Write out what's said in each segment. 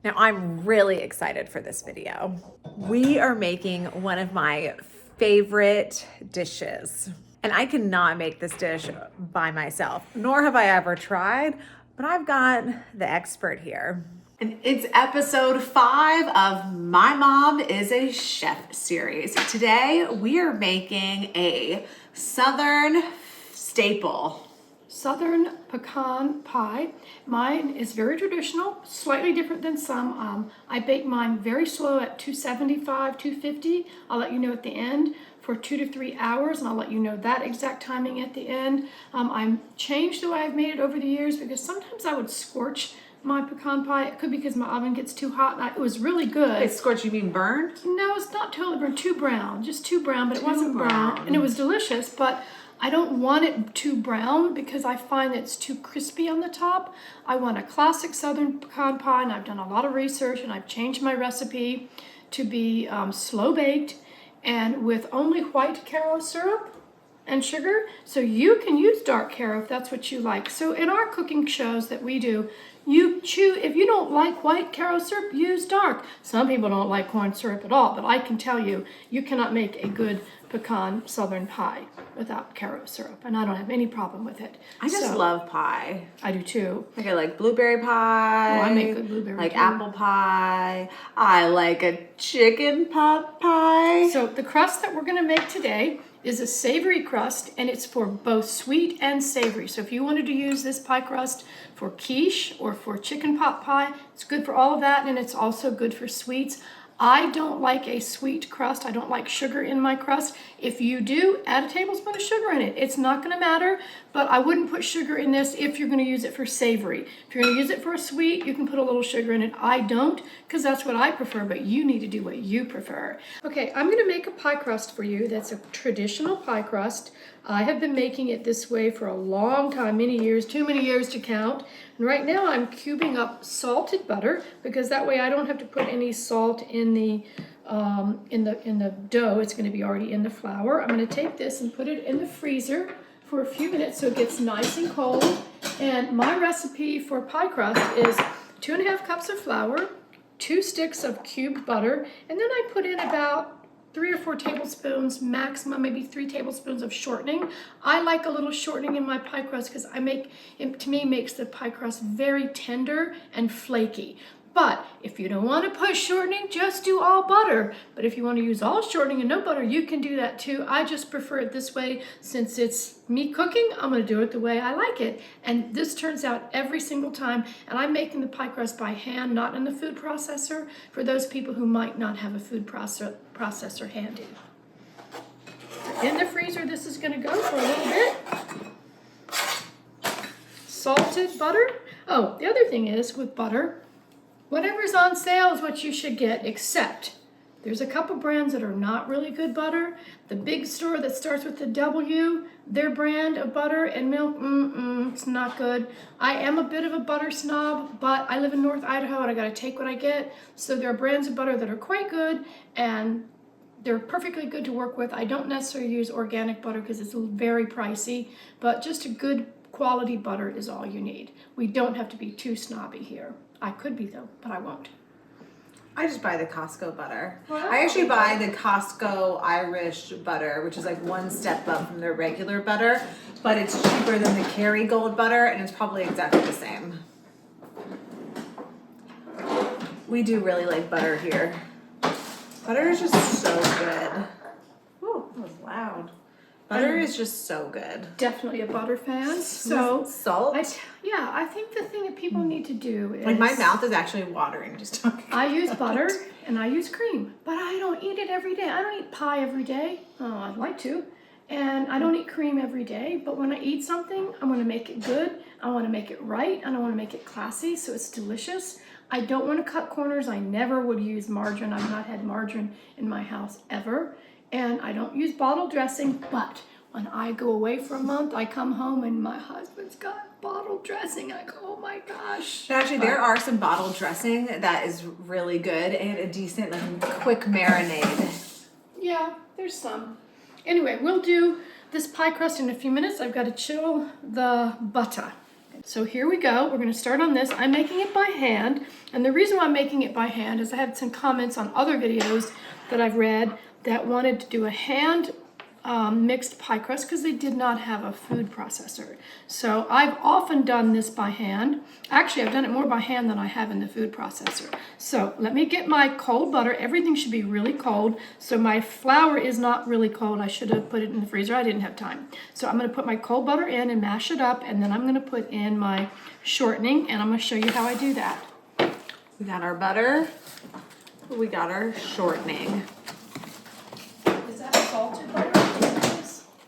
Now I'm really excited for this video. We are making one of my favorite dishes. And I cannot make this dish by myself, nor have I ever tried, but I've got the expert here. And it's episode 5 of My Mom is a Chef series. Today we are making a Southern staple. Southern pecan pie. Mine is very traditional, slightly different than some. I bake mine very slow at 275, 250. I'll let you know at the end for 2 to 3 hours, and I'll let you know that exact timing at the end. I've changed the way I've made it over the years because sometimes I would scorch my pecan pie. It could be because my oven gets too hot, and it was really good. Wait, scorch, you mean burned? No, it's not totally burned, too brown, just too brown, but it wasn't brown, and it was delicious, but I don't want it too brown because I find it's too crispy on the top. I want a classic Southern pecan pie, and I've done a lot of research, and I've changed my recipe to be slow baked and with only white Caro syrup and sugar. So you can use dark Caro if that's what you like. So in our cooking shows that we do, you choose, if you don't like white Caro syrup, use dark. Some people don't like corn syrup at all, but I can tell you, you cannot make a good pecan Southern pie without Caro syrup, and I don't have any problem with it. I just love pie. I do too. Like I like blueberry pie. Oh, I make good blueberry like too. apple pie. I like a chicken pot pie. So the crust that we're gonna make today is a savory crust, and it's for both sweet and savory. So if you wanted to use this pie crust for quiche or for chicken pot pie, it's good for all of that, and it's also good for sweets. I don't like a sweet crust. I don't like sugar in my crust. If you do, add a tablespoon of sugar in it. It's not gonna matter, but I wouldn't put sugar in this if you're gonna use it for savory. If you're gonna use it for a sweet, you can put a little sugar in it. I don't, because that's what I prefer, but you need to do what you prefer. Okay, I'm gonna make a pie crust for you that's a traditional pie crust. I have been making it this way for a long time, many years, too many years to count. And right now I'm cubing up salted butter because that way I don't have to put any salt in the dough. It's going to be already in the flour. I'm going to take this and put it in the freezer for a few minutes so it gets nice and cold. And my recipe for pie crust is 2.5 cups of flour, 2 sticks of cubed butter, and then I put in about 3 or 4 tablespoons, maximum maybe 3 tablespoons of shortening. I like a little shortening in my pie crust because it to me makes the pie crust very tender and flaky. But if you don't want to put shortening, just do all butter. But if you want to use all shortening and no butter, you can do that too. I just prefer it this way. Since it's me cooking, I'm going to do it the way I like it. And this turns out every single time. And I'm making the pie crust by hand, not in the food processor, for those people who might not have a food processor handy. In the freezer, this is going to go for a little bit. Salted butter. Oh, the other thing is with butter, whatever's on sale is what you should get, except there's a couple brands that are not really good butter. The big store that starts with the W, their brand of butter and milk, it's not good. I am a bit of a butter snob, but I live in North Idaho and I gotta take what I get. So there are brands of butter that are quite good and they're perfectly good to work with. I don't necessarily use organic butter because it's very pricey, but just a good quality butter is all you need. We don't have to be too snobby here. I could be though, but I won't. I just buy the Costco butter. I actually buy the Costco Irish butter, which is like one step up from their regular butter, but it's cheaper than the Kerrygold butter, and it's probably exactly the same. We do really like butter here. Butter is just so good. Ooh, that was loud. Butter is just so good. Definitely a butter fan. So salt. I think the thing that people need to do is, Like my mouth is actually watering just talking. I use butter and I use cream, but I don't eat it every day. I don't eat pie every day. Oh, I'd like to. And I don't eat cream every day, but when I eat something, I want to make it good. I want to make it right, and I want to make it classy so it's delicious. I don't want to cut corners. I never would use margarine. I've not had margarine in my house ever. And I don't use bottle dressing, but when I go away for a month, I come home and my husband's got bottle dressing. I go, oh my gosh. Actually, there are some bottle dressing that is really good and a decent, like, quick marinade. Yeah, there's some. Anyway, we'll do this pie crust in a few minutes. I've got to chill the butter. So here we go. We're going to start on this. I'm making it by hand. And the reason why I'm making it by hand is I had some comments on other videos that I've read that wanted to do a hand mixed pie crust because they did not have a food processor. So I've often done this by hand. Actually, I've done it more by hand than I have in the food processor. So let me get my cold butter. Everything should be really cold. So my flour is not really cold. I should have put it in the freezer. I didn't have time. So I'm going to put my cold butter in and mash it up, and then I'm going to put in my shortening, and I'm going to show you how I do that. We got our butter. We got our shortening. Is that salted butter?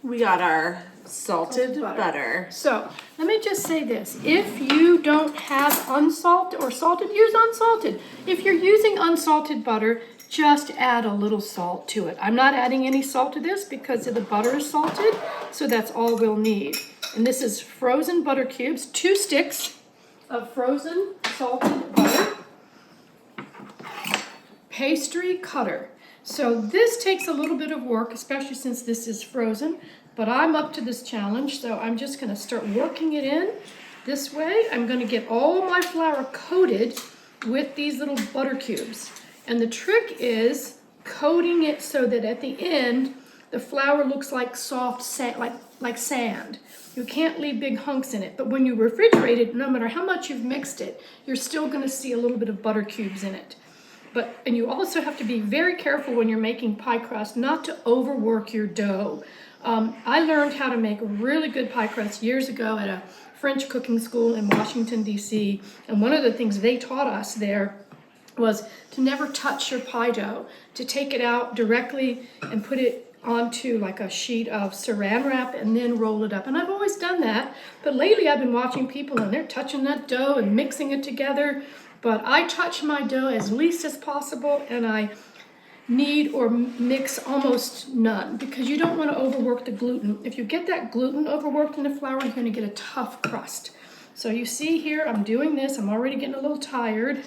We got our salted butter. So let me just say this. If you don't have unsalted or salted, use unsalted. If you're using unsalted butter, just add a little salt to it. I'm not adding any salt to this because the butter is salted, so that's all we'll need. And this is frozen butter cubes, 2 sticks of frozen salted butter. Pastry cutter. So this takes a little bit of work, especially since this is frozen, but I'm up to this challenge, so I'm just going to start working it in this way. I'm going to get all my flour coated with these little butter cubes. And the trick is coating it so that at the end, the flour looks like soft sand, like sand. You can't leave big hunks in it, but when you refrigerate it, no matter how much you've mixed it, you're still going to see a little bit of butter cubes in it. And you also have to be very careful when you're making pie crust not to overwork your dough. I learned how to make really good pie crust years ago at a French cooking school in Washington, D.C. And one of the things they taught us there was to never touch your pie dough, to take it out directly and put it onto like a sheet of saran wrap and then roll it up. And I've always done that, but lately I've been watching people and they're touching that dough and mixing it together. But I touch my dough as least as possible, and I knead or mix almost none because you don't want to overwork the gluten. If you get that gluten overworked in the flour, you're going to get a tough crust. So you see here, I'm doing this. I'm already getting a little tired.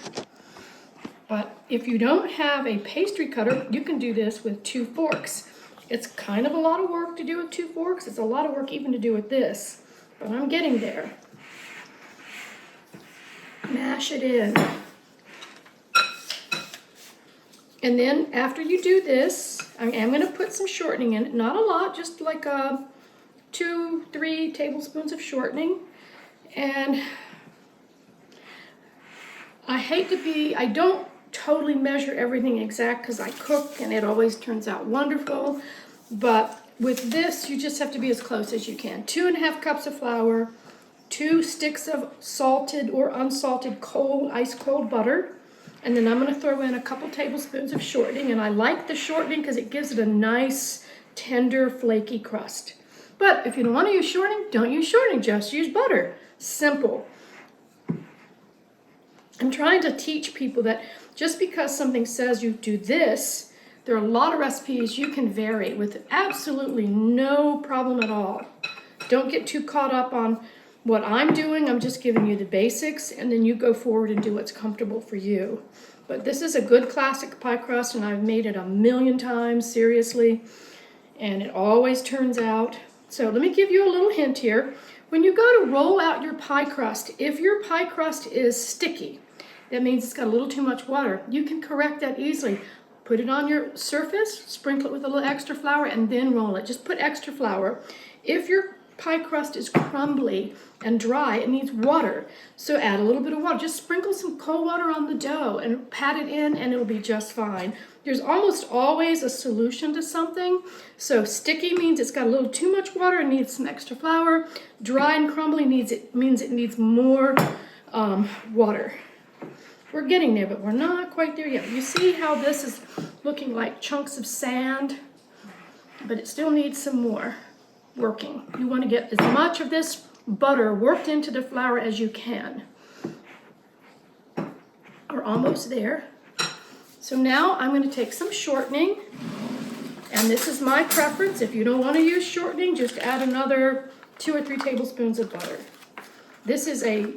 But if you don't have a pastry cutter, you can do this with 2 forks. It's kind of a lot of work to do with 2 forks. It's a lot of work even to do with this, but I'm getting there. Mash it in. And then after you do this, I am going to put some shortening in it. Not a lot, just like 2-3 tablespoons of shortening. And I don't totally measure everything exact because I cook and it always turns out wonderful. But with this, you just have to be as close as you can. 2½ cups of flour, 2 sticks of salted or unsalted ice cold butter, and then I'm going to throw in a couple tablespoons of shortening. And I like the shortening because it gives it a nice, tender, flaky crust. But if you don't want to use shortening, don't use shortening. Just use butter. Simple. I'm trying to teach people that just because something says you do this, there are a lot of recipes you can vary with absolutely no problem at all. Don't get too caught up on what I'm doing. I'm just giving you the basics, and then you go forward and do what's comfortable for you. But this is a good classic pie crust, and I've made it a million times, seriously, and it always turns out. So let me give you a little hint here. When you go to roll out your pie crust, if your pie crust is sticky, that means it's got a little too much water. You can correct that easily. Put it on your surface, sprinkle it with a little extra flour, and then roll it. Just put extra flour. If your pie crust is crumbly and dry, it needs water. So add a little bit of water. Just sprinkle some cold water on the dough and pat it in, and it'll be just fine. There's almost always a solution to something. So sticky means it's got a little too much water and needs some extra flour. Dry and crumbly means it needs more water. We're getting there, but we're not quite there yet. You see how this is looking like chunks of sand, but it still needs some more working. You want to get as much of this butter worked into the flour as you can. We're almost there. So now I'm going to take some shortening, and this is my preference. If you don't want to use shortening, just add another 2 or 3 tablespoons of butter. This is a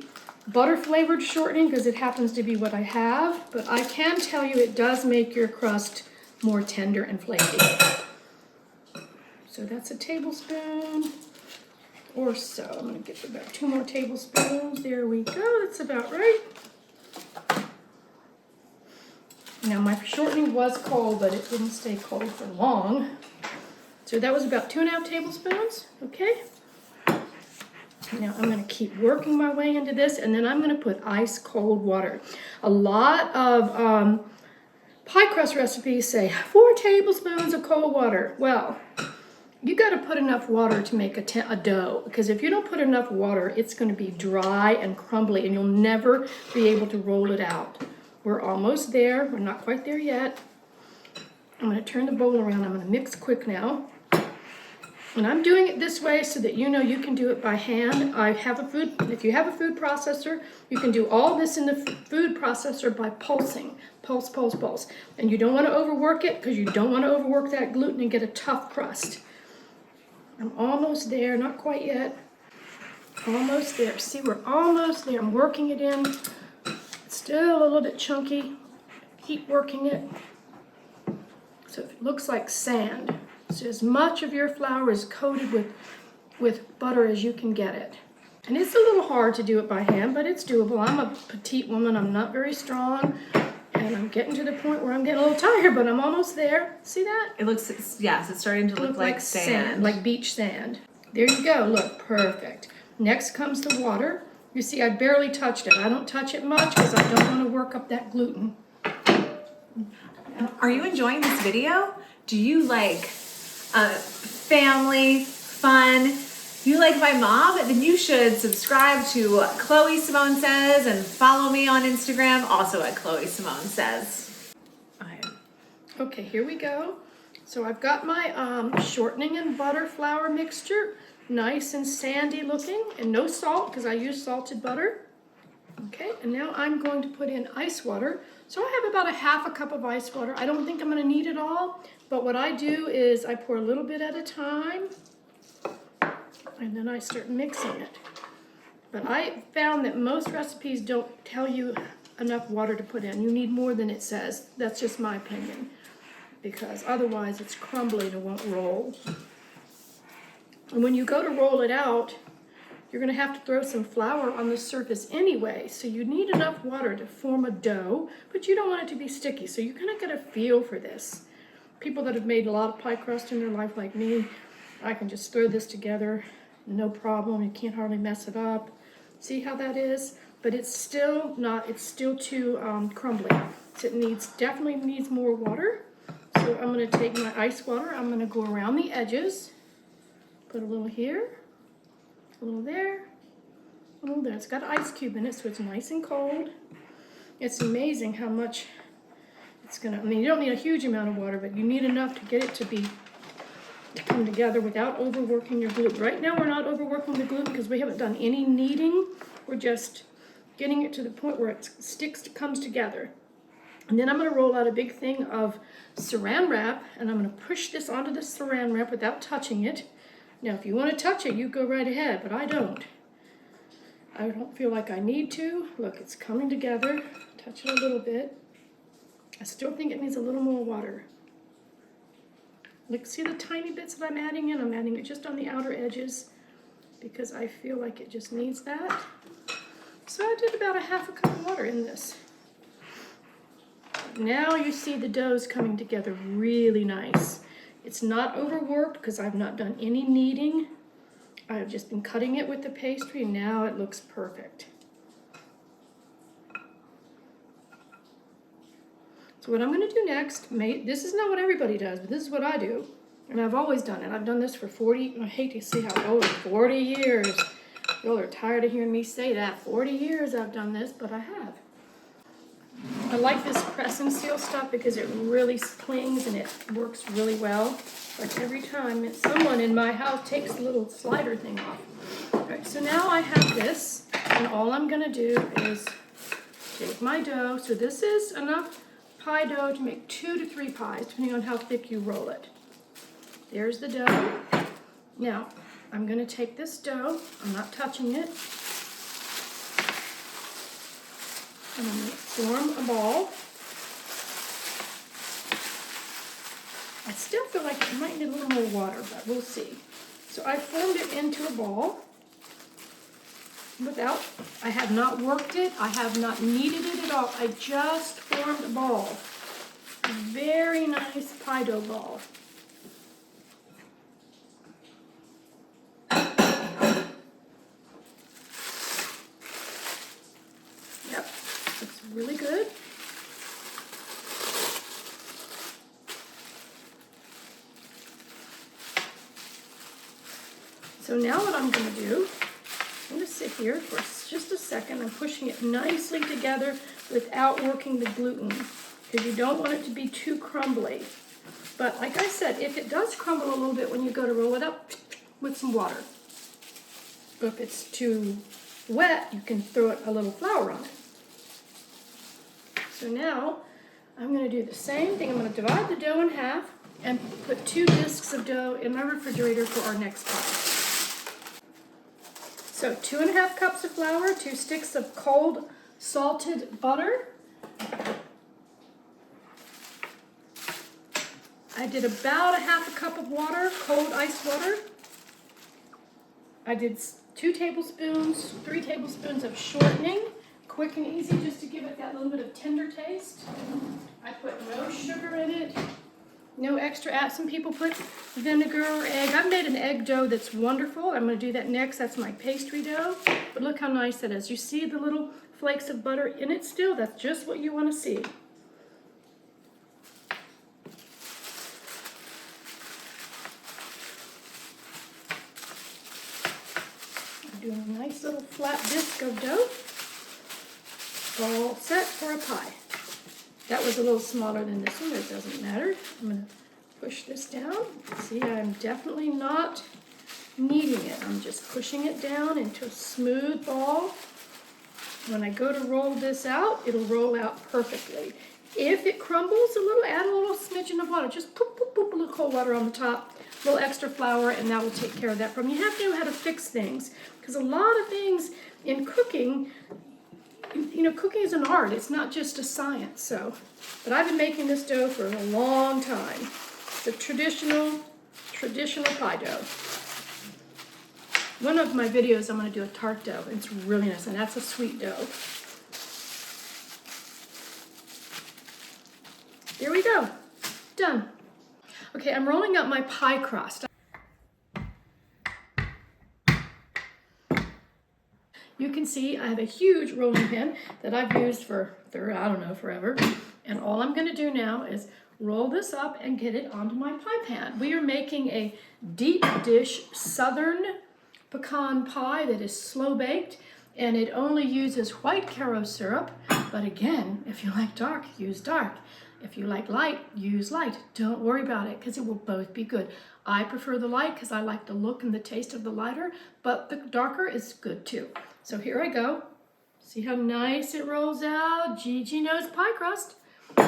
butter flavored shortening because it happens to be what I have, but I can tell you it does make your crust more tender and flaky. So that's a tablespoon. or so. I'm going to get about 2 more tablespoons. There we go. That's about right. Now my shortening was cold, but it didn't stay cold for long. So that was about 2.5 tablespoons. Okay. Now I'm going to keep working my way into this, and then I'm going to put ice cold water. A lot of pie crust recipes say 4 tablespoons of cold water. Well, you got to put enough water to make a dough, because if you don't put enough water, it's going to be dry and crumbly, and you'll never be able to roll it out. We're almost there. We're not quite there yet. I'm going to turn the bowl around. I'm going to mix quick now. And I'm doing it this way so that you know you can do it by hand. If you have a food processor, you can do all this in the food processor by pulsing. Pulse, pulse, pulse. And you don't want to overwork it, because you don't want to overwork that gluten and get a tough crust. I'm almost there, not quite yet. Almost there. See, we're almost there. I'm working it in. It's still a little bit chunky. Keep working it. So it looks like sand. So as much of your flour is coated with butter as you can get it. And it's a little hard to do it by hand, but it's doable. I'm a petite woman. I'm not very strong. And I'm getting to the point where I'm getting a little tired, but I'm almost there. See that? It looks, yes, it's starting to look like sand. Like beach sand. There you go. Look, perfect. Next comes the water. You see, I barely touched it. I don't touch it much because I don't want to work up that gluten. Are you enjoying this video? Do you like family, fun? You like my mom? Then you should subscribe to Chloe Simone Says and follow me on Instagram, also at Chloe Simone Says. Okay, here we go. So I've got my shortening and butter flour mixture, nice and sandy looking, and no salt because I use salted butter. Okay, and now I'm going to put in ice water. So I have about 1/2 cup of ice water. I don't think I'm going to need it all, but what I do is I pour a little bit at a time, and then I start mixing it. But I found that most recipes don't tell you enough water to put in. You need more than it says. That's just my opinion, because otherwise it's crumbly and it won't roll. And when you go to roll it out, you're going to have to throw some flour on the surface anyway, so you need enough water to form a dough, but you don't want it to be sticky, so you kind of get a feel for this. People that have made a lot of pie crust in their life like me, I can just throw this together, no problem. You can't hardly mess it up. See how that is? But it's still too crumbly. So it definitely needs more water. So I'm going to take my ice water, I'm going to go around the edges, put a little here, a little there, a little there. It's got an ice cube in it, so it's nice and cold. It's amazing how much it's gonna, you don't need a huge amount of water, but you need enough to get it to come together without overworking your gluten. Right now we're not overworking the gluten because we haven't done any kneading. We're just getting it to the point where it comes together. And then I'm gonna roll out a big thing of saran wrap, and I'm gonna push this onto the saran wrap without touching it. Now, if you want to touch it, you go right ahead, but I don't. I don't feel like I need to. Look, it's coming together. Touch it a little bit. I still think it needs a little more water. Look, see the tiny bits that I'm adding in? I'm adding it just on the outer edges because I feel like it just needs that. So I did about 1/2 cup of water in this. Now you see the dough's coming together really nice. It's not overworked because I've not done any kneading. I've just been cutting it with the pastry, and now it looks perfect. So what I'm going to do next, this is not what everybody does, but this is what I do. And I've always done it. I've done this for 40, I hate to see how old, 40 years. Y'all are tired of hearing me say that. 40 years I've done this, but I have. I like this press and seal stuff because it really clings and it works really well. Like every time someone in my house takes the little slider thing off. All right, so now I have this, and all I'm going to do is take my dough. So this is enough pie dough to make 2 to 3 pies, depending on how thick you roll it. There's the dough. Now, I'm going to take this dough. I'm not touching it. And I'm going to form a ball. I still feel like it might need a little more water, but we'll see. So I formed it into a ball I have not worked it, I have not kneaded it at all. I just formed a ball. A very nice pie dough ball. Yep, looks really good. So now what I'm going to do, I'm going to sit here for just a second. I'm pushing it nicely together without working the gluten because you don't want it to be too crumbly. But like I said, if it does crumble a little bit when you go to roll it up, with some water. If it's too wet, you can throw a little flour on it. So now I'm going to do the same thing. I'm going to divide the dough in half and put 2 discs of dough in my refrigerator for our next pie. So 2½ cups of flour, 2 sticks of cold salted butter. I did about 1/2 cup of water, cold ice water. I did 2 tablespoons, 3 tablespoons of shortening, quick and easy, just to give it that little bit of tender taste. I put no sugar in it. No extra. Some people put vinegar or egg. I've made an egg dough that's wonderful. I'm going to do that next. That's my pastry dough. But look how nice that is. You see the little flakes of butter in it still? That's just what you want to see. I'm doing a nice little flat disc of dough. All set for a pie. That was a little smaller than this one, but it doesn't matter. I'm going to push this down. See, I'm definitely not kneading it. I'm just pushing it down into a smooth ball. When I go to roll this out, it'll roll out perfectly. If it crumbles a little, add a little smidgen of water. Just poop, poop, poop, a little cold water on the top, a little extra flour, and that will take care of that problem. You have to know how to fix things, because a lot of things in cooking, you know, cooking is an art. It's not just a science. So, but I've been making this dough for a long time. It's a traditional pie dough. One of my videos, I'm going to do a tart dough. It's really nice, and that's a sweet dough. There we go. Done. Okay, I'm rolling out my pie crust. You can see I have a huge rolling pin that I've used for, I don't know, forever. And all I'm going to do now is roll this up and get it onto my pie pan. We are making a deep dish southern pecan pie that is slow baked, and it only uses white Caro syrup. But again, if you like dark, use dark. If you like light, use light. Don't worry about it, because it will both be good. I prefer the light because I like the look and the taste of the lighter, but the darker is good too. So here I go. See how nice it rolls out? Gigi knows pie crust.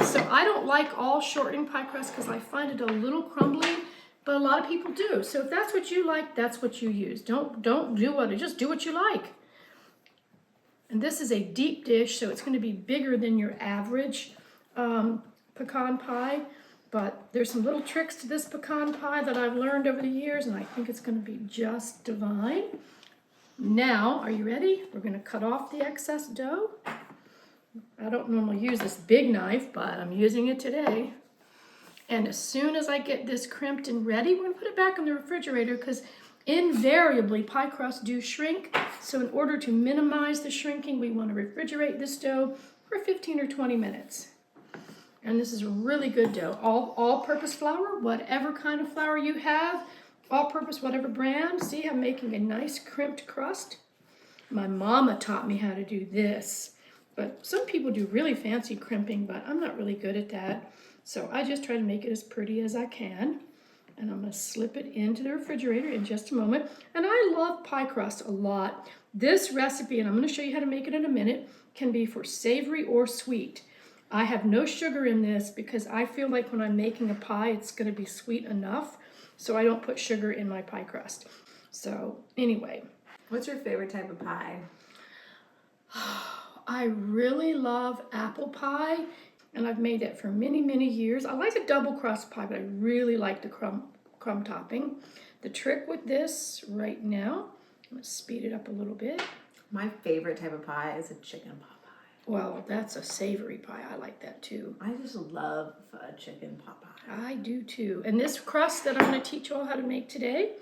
So I don't like all shortening pie crust because I find it a little crumbly, but a lot of people do. So if that's what you like, that's what you use. Don't do what, just do what you like. And this is a deep dish, so it's going to be bigger than your average pecan pie. But there's some little tricks to this pecan pie that I've learned over the years, and I think it's going to be just divine. Now, are you ready? We're going to cut off the excess dough. I don't normally use this big knife, but I'm using it today. And as soon as I get this crimped and ready, we're going to put it back in the refrigerator, because invariably pie crusts do shrink. So in order to minimize the shrinking, we want to refrigerate this dough for 15 or 20 minutes. And this is a really good dough. All-purpose flour, whatever kind of flour you have, all-purpose, whatever brand. See, I'm making a nice crimped crust. My mama taught me how to do this. But some people do really fancy crimping, but I'm not really good at that. So I just try to make it as pretty as I can. And I'm going to slip it into the refrigerator in just a moment. And I love pie crust a lot. This recipe, and I'm going to show you how to make it in a minute, can be for savory or sweet. I have no sugar in this because I feel like when I'm making a pie, it's going to be sweet enough. So I don't put sugar in my pie crust. So anyway. What's your favorite type of pie? I really love apple pie, and I've made it for many, many years. I like a double crust pie, but I really like the crumb topping. The trick with this right now, I'm gonna speed it up a little bit. My favorite type of pie is a chicken pot pie. Well, that's a savory pie. I like that too. I just love a chicken pot pie. I do too. And this crust that I'm going to teach you all how to make today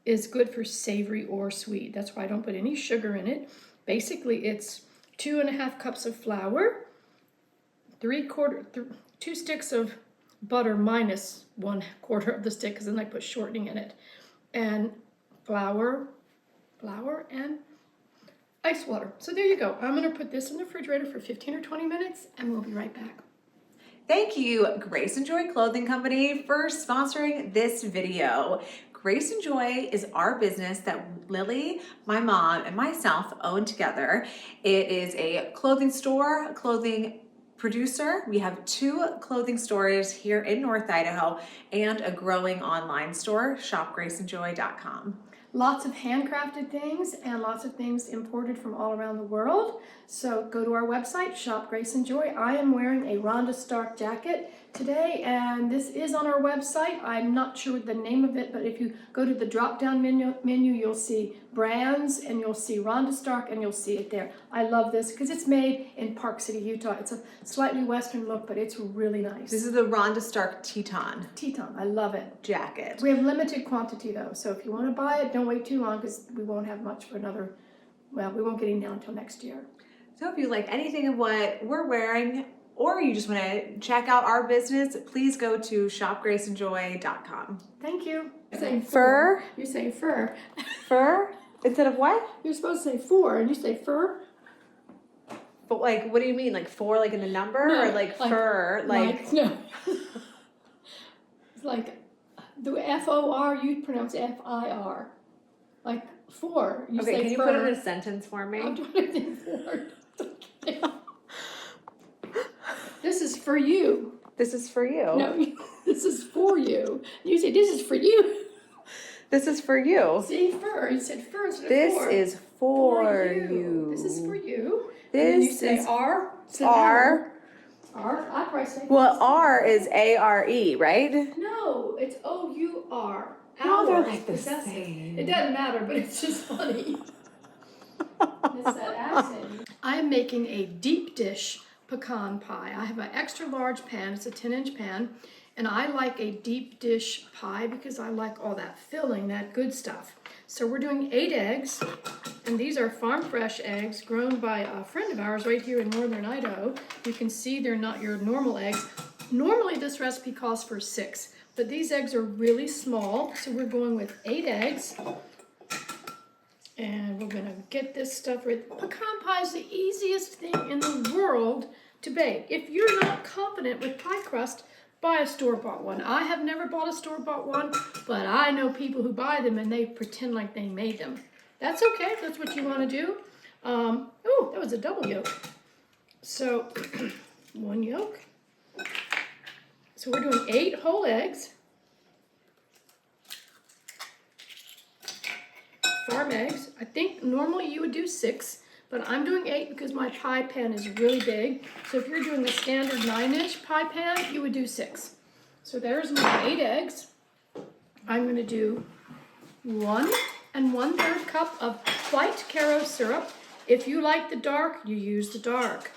is good for savory or sweet. That's why I don't put any sugar in it. Basically, it's 2.5 cups of flour, 2 sticks of butter minus 1/4 of the stick, because then I put shortening in it, and flour, and ice water. So there you go. I'm going to put this in the refrigerator for 15 or 20 minutes, and we'll be right back. Thank you, Grace and Joy Clothing Company, for sponsoring this video. Grace and Joy is our business that Lily, my mom, and myself own together. It is a clothing store, clothing producer. We have 2 clothing stores here in North Idaho and a growing online store, shopgraceandjoy.com. Lots of handcrafted things and lots of things imported from all around the world. So go to our website, Shop Grace and Joy. I am wearing a Rhonda Stark jacket today, and this is on our website. I'm not sure the name of it, but if you go to the drop-down menu, you'll see brands, and you'll see Rhonda Stark, and you'll see it there. I love this because it's made in Park City, Utah. It's a slightly Western look, but it's really nice. This is the Rhonda Stark Teton Teton, I love it. jacket. We have limited quantity though, so if you want to buy it, don't wait too long because we won't have much for another, well, we won't get any now until next year. So if you like anything of what we're wearing, or you just want to check out our business, please go to shopgraceandjoy.com. Thank you. You're saying Fur? You're saying fur. Fur? Instead of what? You're supposed to say four, and you say fur. But like, what do you mean? Like 4 like in the number? No, or like fur? Like no. It's like the F-O-R, you pronounce F-I-R. Like four, you okay, say can you fur. put it in a sentence for me? I'm trying to think for it. This is for you. This is for you. No, this is for you. You say, this is for you. This is for you. See, fur. You said fur instead of This for. is for you. This is for you. This and then you say is R. R. R. I probably say. Well, R is A-R-E, right? No, it's O-U-R. No, they're Hour. like the Possessive. same. It doesn't matter, but it's just funny. It's that accent. I am making a deep dish pecan pie. I have an extra large pan. It's a 10-inch pan. And I like a deep dish pie because I like all that filling, that good stuff. So we're doing 8 eggs. And these are farm fresh eggs grown by a friend of ours right here in northern Idaho. You can see they're not your normal eggs. Normally this recipe calls for 6, but these eggs are really small. So we're going with 8 eggs. And we're gonna get this stuff right. Pecan pie is the easiest thing in the world to bake. If you're not confident with pie crust, buy a store-bought one. I have never bought a store-bought one, but I know people who buy them and they pretend like they made them. That's okay if that's what you want to do. Oh, that was a double yolk. So 1 yolk. So we're doing 8 whole eggs. Farm eggs. I think normally you would do 6, but I'm doing 8 because my pie pan is really big. So if you're doing a standard 9-inch pie pan, you would do 6. So there's my 8 eggs. I'm going to do 1 1/3 cup of white Caro syrup. If you like the dark, you use the dark.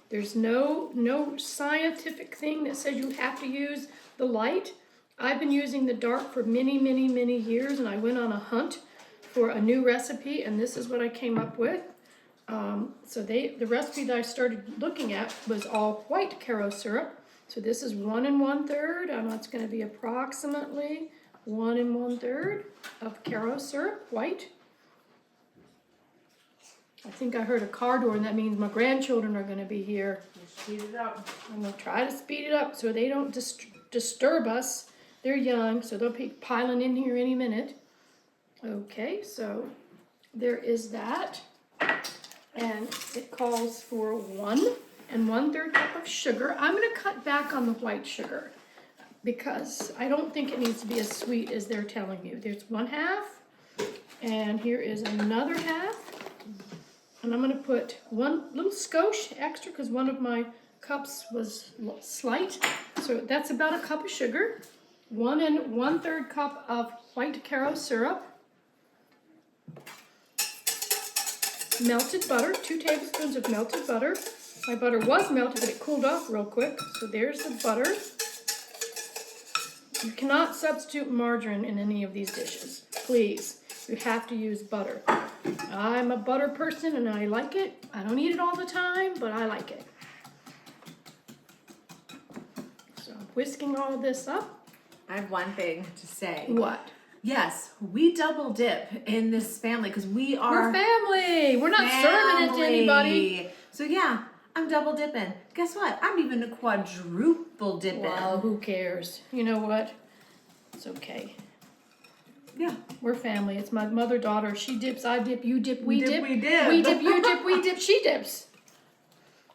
There's no scientific thing that says you have to use the light. I've been using the dark for many, many, many years, and I went on a hunt for a new recipe, and this is what I came up with. So the recipe that I started looking at was all white Caro syrup. So this is 1 1/3. I know it's going to be approximately 1 1/3 of Caro syrup, white. I think I heard a car door, and that means my grandchildren are going to be here. Speed it up. I'm going to try to speed it up so they don't disturb us. They're young, so they'll be piling in here any minute. Okay, so there is that. And it calls for 1 1/3 cup of sugar. I'm going to cut back on the white sugar because I don't think it needs to be as sweet as they're telling you. There's 1/2, and here is another 1/2. And I'm going to put 1 little skosh extra because one of my cups was slight. So that's about a cup of sugar. 1 1/3 cup of white caro syrup, melted butter, 2 tablespoons of melted butter. My butter was melted, but it cooled off real quick. So there's the butter. You cannot substitute margarine in any of these dishes. Please, you have to use butter. I'm a butter person and I like it. I don't eat it all the time, but I like it. So I'm whisking all this up. I have one thing to say. What? Yes, we double dip in this family because We're family. We're not serving it to anybody. So yeah, I'm double dipping. Guess what? I'm even a quadruple dipping. Well, who cares? You know what? It's okay. Yeah. We're family. It's my mother, daughter. She dips, I dip, you dip, we dip. We dip. We dip, you dip, we dip, she dips.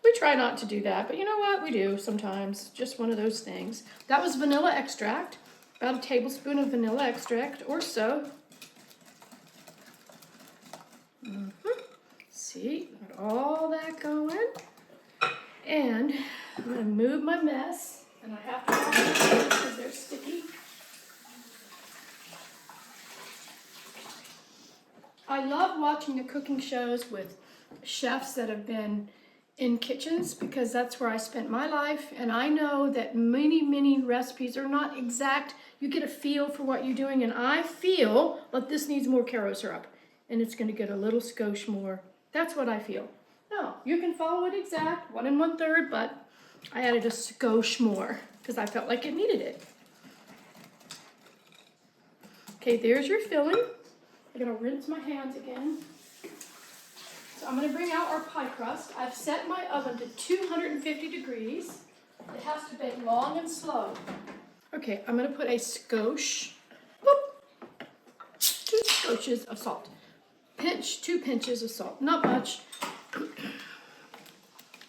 We try not to do that, but you know what? We do sometimes. Just one of those things. That was vanilla extract. About a tablespoon of vanilla extract or so. See, got all that going. And I'm going to move my mess. And I have to wash them because they're sticky. I love watching the cooking shows with chefs that have been in kitchens because that's where I spent my life, and I know that many recipes are not exact. You get a feel for what you're doing, and I feel like this needs more caro syrup and it's going to get a little skosh more. That's what I feel. No, you can follow it exact, 1 1/3, but I added a skosh more because I felt like it needed it. Okay, there's your filling. I'm going to rinse my hands again. So I'm going to bring out our pie crust. I've set my oven to 250 degrees. It has to bake long and slow. Okay, I'm going to put a skosh, 2 skoshes of salt. 2 pinches of salt, not much.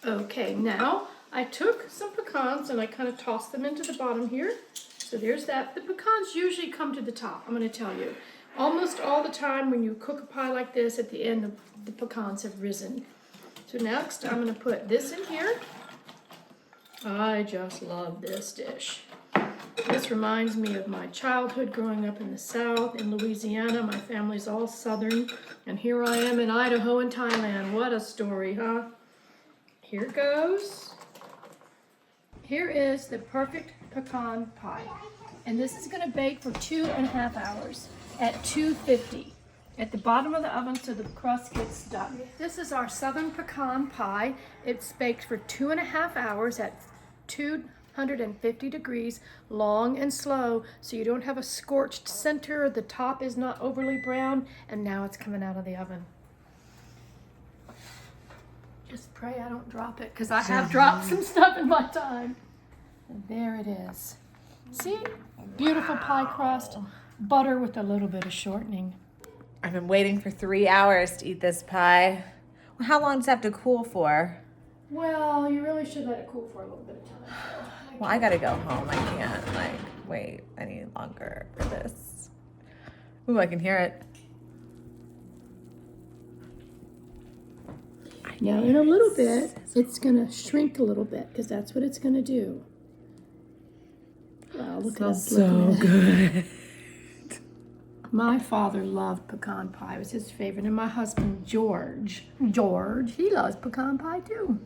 Okay, now I took some pecans and I kind of tossed them into the bottom here. So there's that. The pecans usually come to the top, I'm going to tell you. Almost all the time when you cook a pie like this, at the end, the pecans have risen. So next, I'm going to put this in here. I just love this dish. This reminds me of my childhood growing up in the South, in Louisiana. My family's all Southern, and here I am in Idaho and Thailand. What a story, huh? Here goes. Here is the perfect pecan pie. And this is going to bake for 2.5 hours. At 250 at the bottom of the oven so the crust gets done. This is our southern pecan pie. It's baked for 2.5 hours at 250 degrees, long and slow, so you don't have a scorched center, the top is not overly brown, and now it's coming out of the oven. Just pray I don't drop it, because I have dropped some stuff in my time. And there it is. See? Beautiful pie crust. Butter with a little bit of shortening. I've been waiting for 3 hours to eat this pie. Well, how long does it have to cool for? Well, you really should let it cool for a little bit of time. Well, I gotta go home. I can't, wait. I need longer for this. Ooh, I can hear it. Now, in a little bit, it's going to shrink a little bit because that's what it's going to do. Wow, look at us. So good. My father loved pecan pie. It was his favorite. And my husband, George, he loves pecan pie too.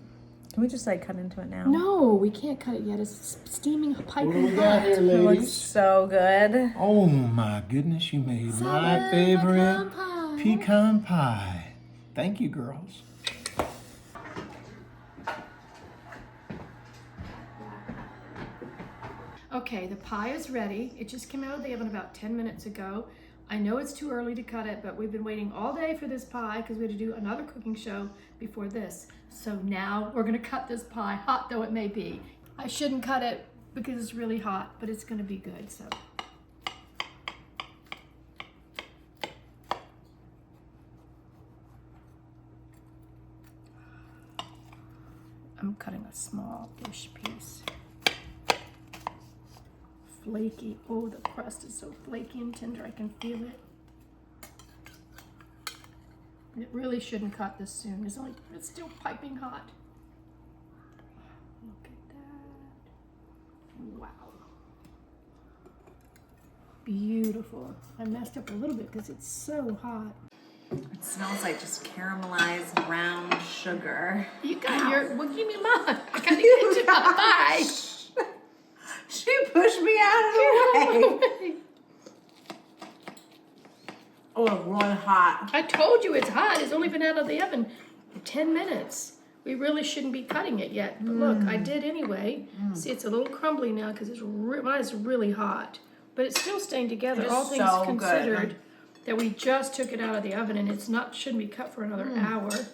Can we just cut into it now? No, we can't cut it yet. It's steaming, piping What we got hot. here, It looks ladies? so good. Oh my goodness, you made my favorite pecan pie. Thank you, girls. Okay, the pie is ready. It just came out of the oven about 10 minutes ago. I know it's too early to cut it, but we've been waiting all day for this pie because we had to do another cooking show before this. So now we're gonna cut this pie, hot though it may be. I shouldn't cut it because it's really hot, but it's gonna be good, so. I'm cutting a small-ish piece. Flaky. Oh, the crust is so flaky and tender. I can feel it. It really shouldn't cut this soon. It's still piping hot. Look at that. Wow. beautiful. I messed up a little bit because it's so hot. It smells like just caramelized brown sugar. You got your, well, give me mine. I gotta get you my pie. She pushed me out of the way. Oh, it's really hot. I told you it's hot. It's only been out of the oven for 10 minutes. We really shouldn't be cutting it yet, but look, I did anyway. See, it's a little crumbly now because mine is really hot, but it's still staying together. It's All things so considered, good. that we just took it out of the oven and it's not shouldn't be cut for another hour. It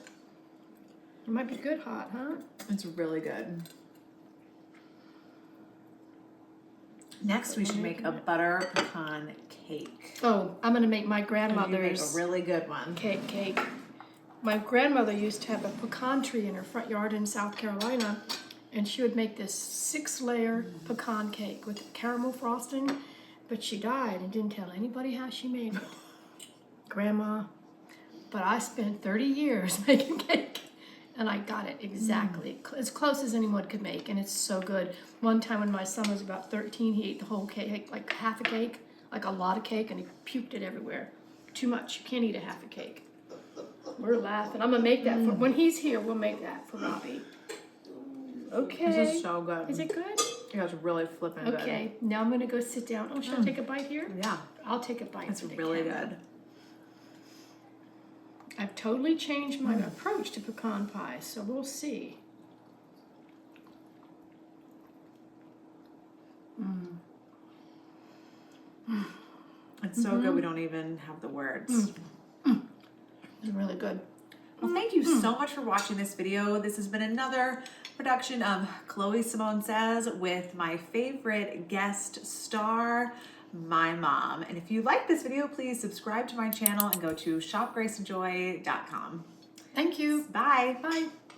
might be good hot, huh? It's really good. Next, we should make a butter pecan cake. Oh, I'm gonna make my You make grandmother's a really good one. cake. My grandmother used to have a pecan tree in her front yard in South Carolina, and she would make this 6-layer pecan cake with caramel frosting, but she died and didn't tell anybody how she made it. Grandma. But I spent 30 years making cake, and I got it exactly as close as anyone could make, and it's so good. One time when my son was about 13, he ate the whole cake, like half a cake, like a lot of cake, and he puked it everywhere. Too much. You can't eat a half a cake. We're laughing. I'm gonna make that for when he's here. We'll make that for Robbie. Okay. This is so good. Is it good? Yeah, it's really flipping good. Okay. Now I'm gonna go sit down. Oh, should I take a bite here? Yeah, I'll take a bite. it's for the really camera. good. I've totally changed my approach to pecan pie, so we'll see. It's so good we don't even have the words. It's really good. Well, thank you so much for watching this video. This has been another production of Chloe Simone Says with my favorite guest star, my mom. And if you like this video, please subscribe to my channel and go to shopgraceandjoy.com. Thank you. Bye. Bye.